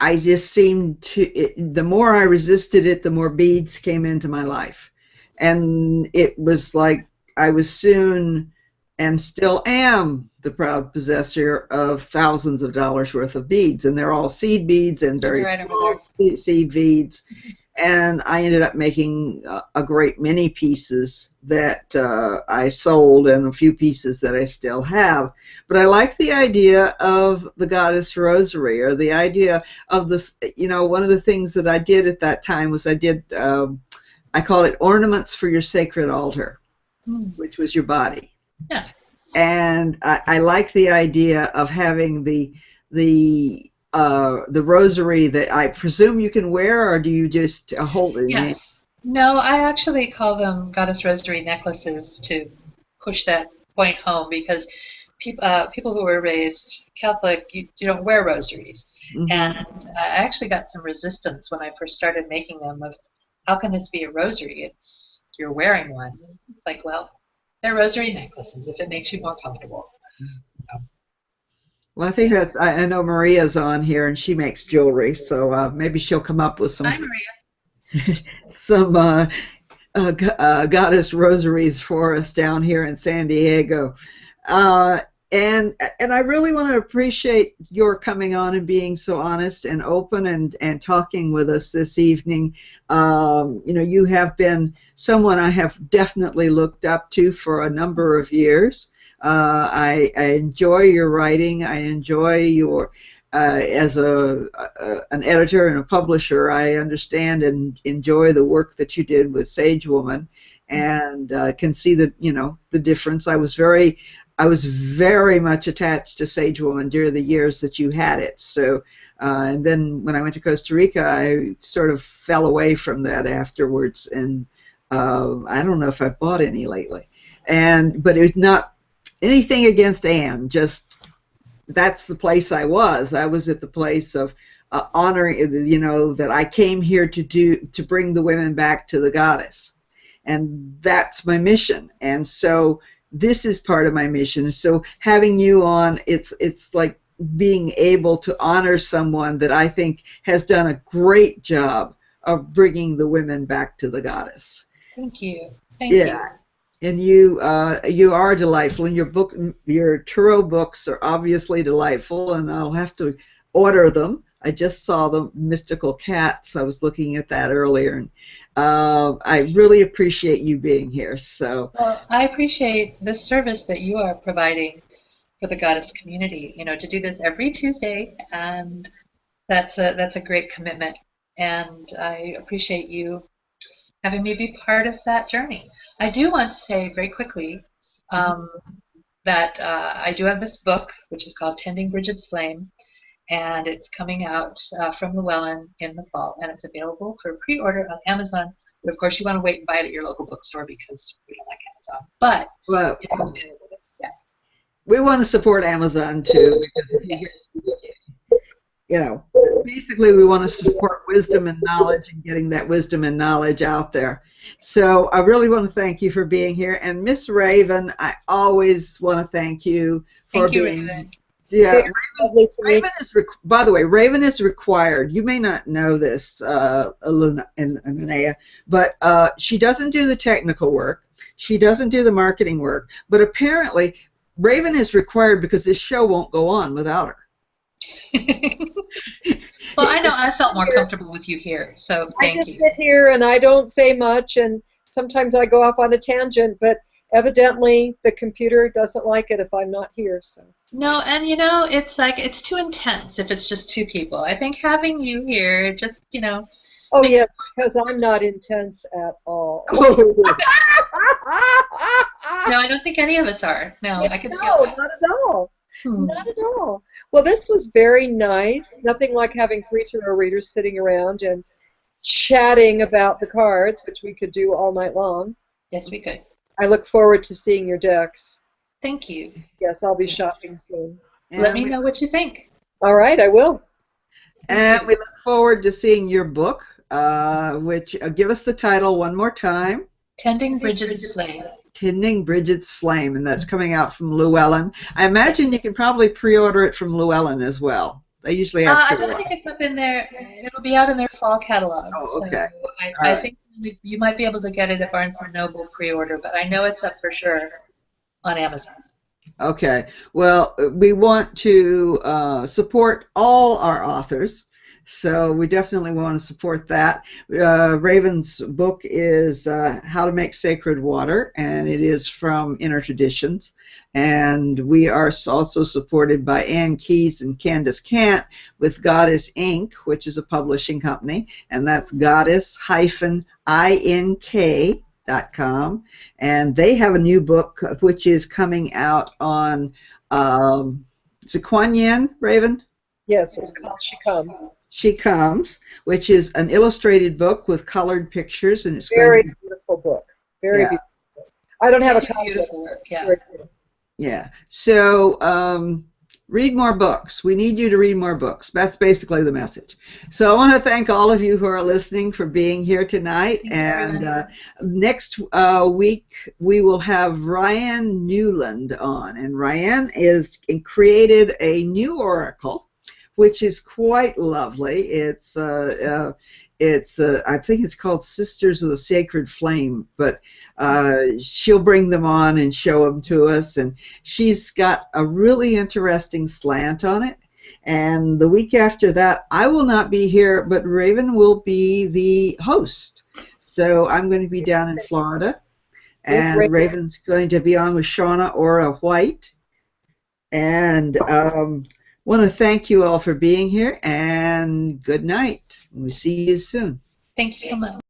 I just seemed to, the more I resisted it, the more beads came into my life. And it was like I was soon, and still am, the proud possessor of thousands of dollars worth of beads. And they're all seed beads and very small seed beads. And I ended up making a great many pieces that I sold, and a few pieces that I still have. But I like the idea of the goddess rosary, or the idea of this. One of the things that I did at that time was I call it ornaments for your sacred altar, which was your body. Yeah. And I like the idea of having the rosary that I presume you can wear, or do you just hold it? Yes. No, I actually call them goddess rosary necklaces to push that point home, because people who were raised Catholic, you don't wear rosaries. Mm-hmm. And I actually got some resistance when I first started making them of, how can this be a rosary? You're wearing one. Like, well, they're rosary necklaces if it makes you more comfortable. Well, I think I know Maria's on here, and she makes jewelry, so maybe she'll come up with some. Hi, Maria. Some goddess rosaries for us down here in San Diego. And I really want to appreciate your coming on and being so honest and open and talking with us this evening. You have been someone I have definitely looked up to for a number of years. I enjoy your writing. I enjoy your, as an editor and a publisher, I understand and enjoy the work that you did with Wisewoman, and can see the difference. I was very much attached to Wisewoman during the years that you had it. So, and then when I went to Costa Rica, I sort of fell away from that afterwards, and I don't know if I've bought any lately. But it's not anything against Anne. Just that's the place I was. I was at the place of honoring, that I came here to bring the women back to the goddess, and that's my mission. And so this is part of my mission. So having you on, it's like being able to honor someone that I think has done a great job of bringing the women back to the goddess. Thank you. Thank you. And you are delightful, and your tarot books are obviously delightful, and I'll have to order them. I just saw the Mystical Cats. I was looking at that earlier, and I really appreciate you being here. So, well, I appreciate this service that you are providing for the goddess community. You know, to do this every Tuesday, and that's a great commitment. And I appreciate you having me be part of that journey. I do want to say very quickly that I do have this book, which is called Tending Brigid's Flame, and it's coming out from Llewellyn in the fall, and it's available for pre-order on Amazon. But of course, you want to wait and buy it at your local bookstore because we don't like Amazon. But well, we want to support Amazon too, because basically we want to support wisdom and knowledge and getting that wisdom and knowledge out there. So I really want to thank you for being here. And Miss Raven, I always want to thank you for being. Raven. Yeah, Raven is. By the way, Raven is required. You may not know this, Lunaea, but she doesn't do the technical work. She doesn't do the marketing work. But apparently, Raven is required because this show won't go on without her. Well, I know I felt more comfortable with you here, so thank you. I just sit here and I don't say much, and sometimes I go off on a tangent, but evidently the computer doesn't like it if I'm not here. So. No, and it's like it's too intense if it's just two people. I think having you here just, Oh, yes, because I'm not intense at all. No, I don't think any of us are. No, I can feel that. Not at all. Not at all. Well, this was very nice. Nothing like having 3 tarot readers sitting around and chatting about the cards, which we could do all night long. Yes, we could. I look forward to seeing your decks. Thank you. Yes, I'll be shopping soon. Let me know what you think. All right, I will. And we look forward to seeing your book, which, give us the title one more time. Tending Brigid's Flame. Tending Brigid's Flame, and that's coming out from Llewellyn. I imagine you can probably pre-order it from Llewellyn as well. They usually have I don't think it's up in there. It'll be out in their fall catalog. Oh, okay. So I think you might be able to get it at Barnes & Noble pre-order, but I know it's up for sure on Amazon. Okay. Well, we want to support all our authors, so we definitely want to support that. Raven's book is How to Make Sacred Water, and it is from Inner Traditions. And we are also supported by Ann Keyes and Candace Cant with Goddess Inc., which is a publishing company, and that's goddess-ink.com. And they have a new book which is coming out on, is it Kuan Yin, Raven? Yes, it's called She Comes. She Comes, which is an illustrated book with colored pictures, and it's very beautiful book. Very beautiful book. I don't have a copy. Beautiful work, yeah. Yeah. So read more books. We need you to read more books. That's basically the message. So I want to thank all of you who are listening for being here tonight. And next week we will have Ryan Newland on, and Ryan created a new oracle, which is quite lovely. It's I think it's called Sisters of the Sacred Flame, but she'll bring them on and show them to us, and she's got a really interesting slant on it. And the week after that, I will not be here, but Raven will be the host. So I'm going to be down in Florida, and Raven's going to be on with Shauna Ora White. And want to thank you all for being here, and good night. We'll see you soon. Thank you so much.